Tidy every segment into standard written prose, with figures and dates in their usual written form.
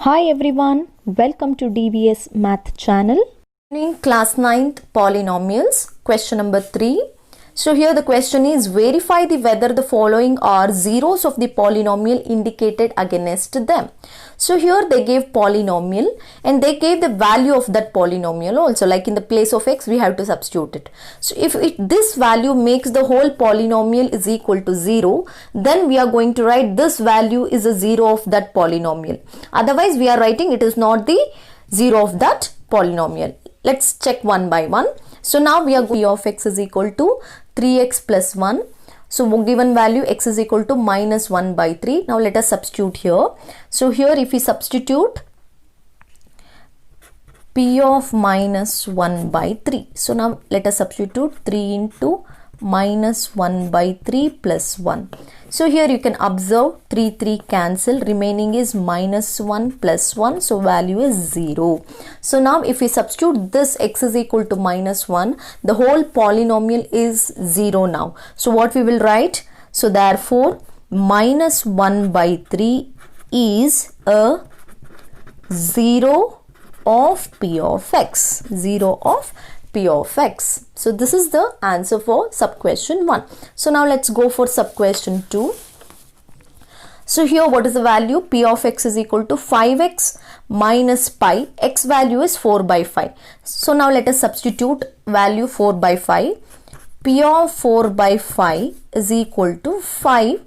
Hi everyone, welcome to DBS Math channel. In class 9th polynomials, question number 3. So here the question is, verify whether the following are zeros of the polynomial indicated against them. So here they gave polynomial and they gave the value of that polynomial also, like in the place of x we have to substitute it. So if this value makes the whole polynomial is equal to 0, then we are going to write this value is a 0 of that polynomial. Otherwise we are writing it is not the 0 of that polynomial. Let's check one by one. So now we are going p of x is equal to 3x plus 1. So given value x is equal to minus 1 by 3. Now let us substitute here. So here if we substitute p of minus 1 by 3. So now let us substitute 3 into minus 1 by 3 plus 1. So here you can observe 3 cancel, remaining is minus 1 plus 1, so value is 0. So now if we substitute this x is equal to minus 1, the whole polynomial is 0 now. So what we will write? So therefore minus 1 by 3 is a 0 of p of x, 0 of p of x. So this is the answer for sub question 1. So now let's go for sub question 2. So here what is the value? P of x is equal to 5x minus pi. X value is 4 by 5. So now let us substitute value 4 by 5. P of 4 by 5 is equal to 5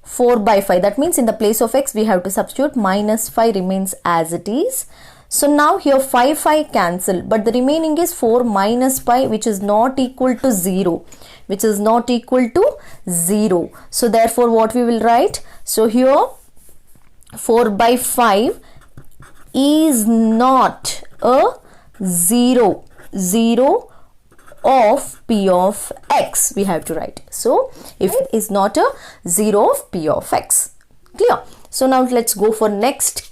4 by 5. That means in the place of x we have to substitute minus 5 remains as it is. So now here 5 cancel, but the remaining is 4 minus pi, which is not equal to 0, which is not equal to 0. So therefore what we will write? So here 4 by 5 is not a 0 of p of x, we have to write. So if it is not a 0 of p of x, clear? So now let's go for next.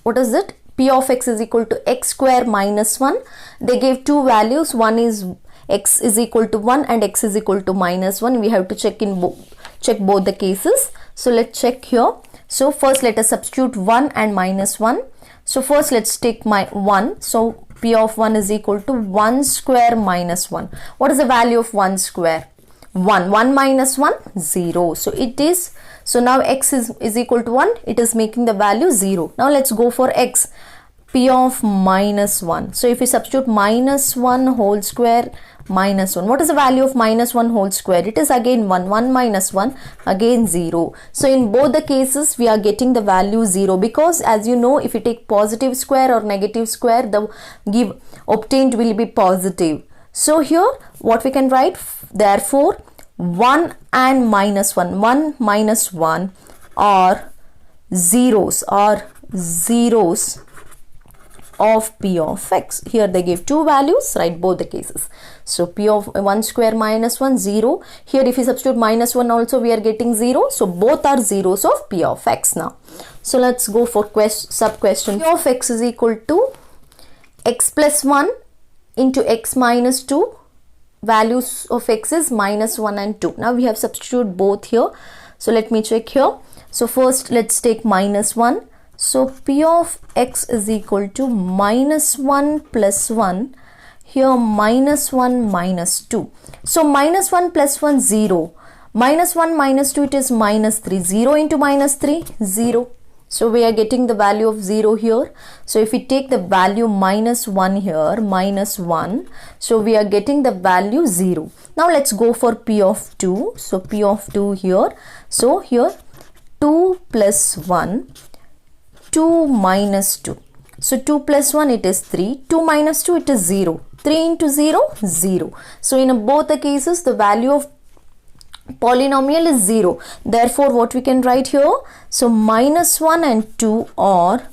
What is it? P of x is equal to x square minus 1. They gave two values. One is x is equal to 1 and x is equal to minus 1. We have to check both the cases. So let's check here. So first let us substitute 1 and minus 1. So first let's take my 1. So p of 1 is equal to 1 square minus 1. What is the value of 1 square? 1. 1 minus 1, 0. So it is, so now x is equal to 1. It is making the value 0. Now let's go for x. P of minus 1. So if we substitute minus 1 whole square minus 1. What is the value of minus 1 whole square? It is again 1. 1 minus 1, again 0. So in both the cases we are getting the value 0, because as you know, if you take positive square or negative square, the obtained will be positive. So here what we can write? Therefore 1 and minus 1, 1 minus 1 are zeros of p of x. Here they give two values, write both the cases. So p of 1 square minus 1, 0. Here if we substitute minus 1 also we are getting 0. So both are zeros of p of x now. So let's go for sub question. P of x is equal to x plus 1 into x minus 2. Values of x is minus 1 and 2. Now we have substituted both here. So let me check here. So first let's take minus 1. So p of x is equal to minus 1 plus 1. Here minus 1 minus 2. So minus 1 plus 1, 0. Minus 1 minus 2, it is minus 3. 0 into minus 3, 0. So we are getting the value of 0 here. So if we take the value minus 1 here, minus 1, so we are getting the value 0. Now let's go for p of 2. So p of 2 here. So here 2 plus 1, 2 minus 2. So 2 plus 1 it is 3. 2 minus 2 it is 0. 3 into 0, 0. So in both the cases the value of polynomial is 0. Therefore what we can write here? So minus 1 and 2 are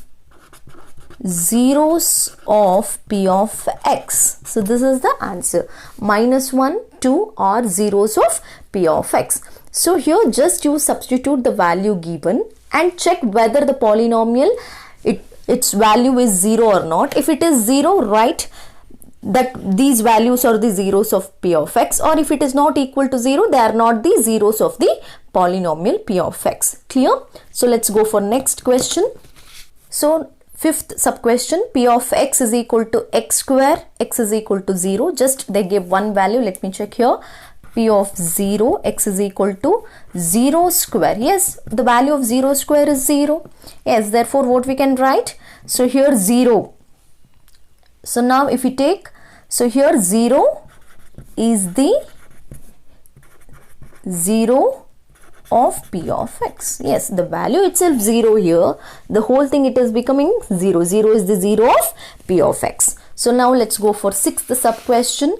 zeros of p of x. So this is the answer. Minus 1, 2 are zeros of p of x. So here just you substitute the value given and check whether the polynomial its value is 0 or not. If it is 0, write that these values are the zeros of p of x, or if it is not equal to 0, they are not the zeros of the polynomial p of x. Clear? So let's go for next question. So fifth sub question, p of x is equal to x square, x is equal to 0. Just they give one value. Let me check here. P of 0, x is equal to 0 square. Yes, the value of 0 square is 0. Yes, therefore what we can write? So here 0. So now if we take, so here 0 is the 0 of p of x. Yes, the value itself 0 here. The whole thing it is becoming 0. 0 is the 0 of p of x. So now let's go for sixth sub question.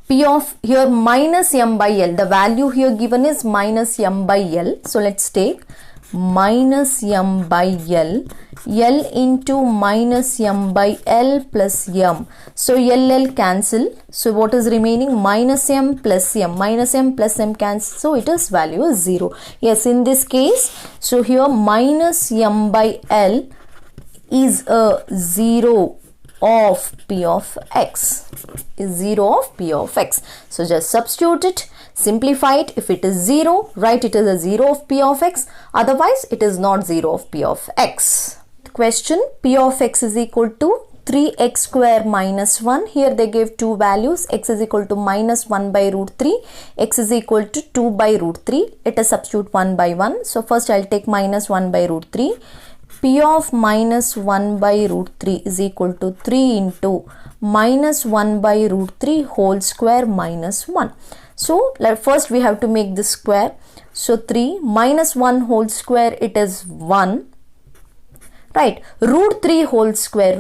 P of here minus m by l. The value here given is minus m by l. So let's take minus m by l. L into minus m by l plus m. So l cancel. So what is remaining? Minus m plus m. Minus m plus m cancel. So it is value is 0. Yes, in this case, so here minus m by l is a 0 of p of x. Is 0 of p of x. So just substitute it. Simplify it. If it is 0, write it as a 0 of p of x. Otherwise, it is not 0 of p of x. Question, p of x is equal to 3x square minus 1. Here they gave two values. X is equal to minus 1 by root 3. X is equal to 2 by root 3. Let us substitute 1 by 1. So first I'll take minus 1 by root 3. P of minus 1 by root 3 is equal to 3 into minus 1 by root 3 whole square minus 1. So first we have to make this square. So 3 minus 1 whole square, it is 1. Right, root 3 whole square,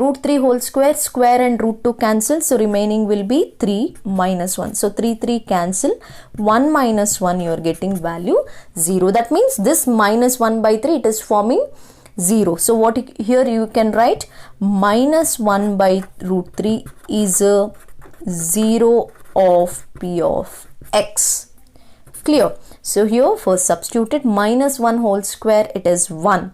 square and root 2 cancel. So remaining will be 3 minus 1. So 3 cancel. 1 minus 1 you are getting value 0. That means this minus 1 by 3 it is forming 0. So what here you can write minus 1 by root 3 is a 0 of p of x. Clear? So here first substituted minus 1 whole square, it is 1.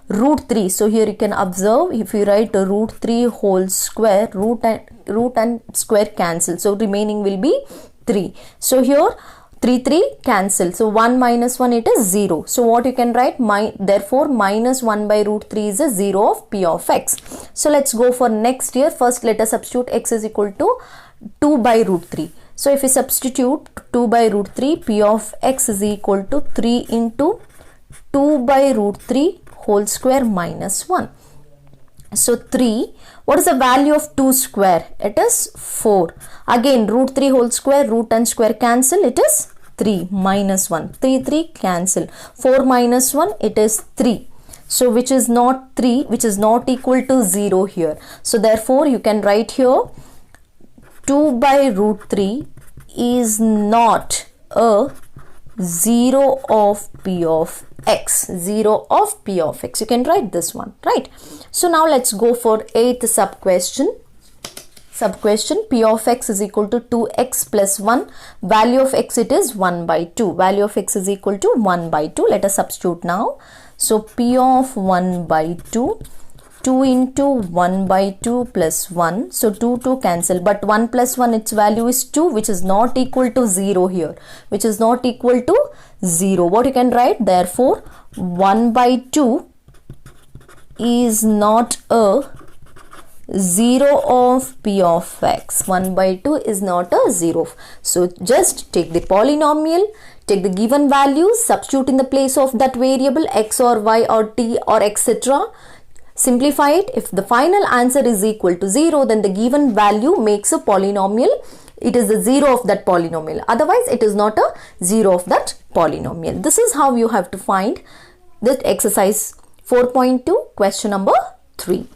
Root 3. So here you can observe, if you write a root 3 whole square, root and square cancel. So remaining will be 3. So here 3 cancel. So 1 minus 1 it is 0. So what you can write? Therefore minus 1 by root 3 is a 0 of p of x. So let's go for next here. First let us substitute x is equal to 2 by root 3. So if we substitute 2 by root 3, p of x is equal to 3 into 2 by root 3 whole square minus 1. So 3, what is the value of 2 square? It is 4. Again root 3 whole square, root and square cancel, it is 3 minus 1. 3 cancel. 4 minus 1, it is 3. So which is not 3, which is not equal to 0 here. So therefore you can write here 2 by root 3 is not a 0 of p of x. 0 of p of x. You can write this one, right? So now let's go for 8th sub question. P of x is equal to 2x plus 1. Value of x it is 1 by 2. Value of x is equal to 1 by 2. Let us substitute now. So p of 1 by 2. 2 into 1 by 2 plus 1. So 2 cancel. But 1 plus 1 its value is 2, which is not equal to 0 here. Which is not equal to 0. What you can write? Therefore 1 by 2 is not a 0 of p of x. 1 by 2 is not a 0. So just take the polynomial, take the given values, substitute in the place of that variable x or y or t or etc. Simplify it. If the final answer is equal to 0, then the given value makes a polynomial. It is the 0 of that polynomial. Otherwise, it is not a 0 of that polynomial. This is how you have to find that exercise 4.2 question number 3.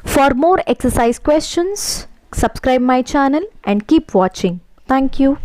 For more exercise questions, subscribe my channel and keep watching. Thank you.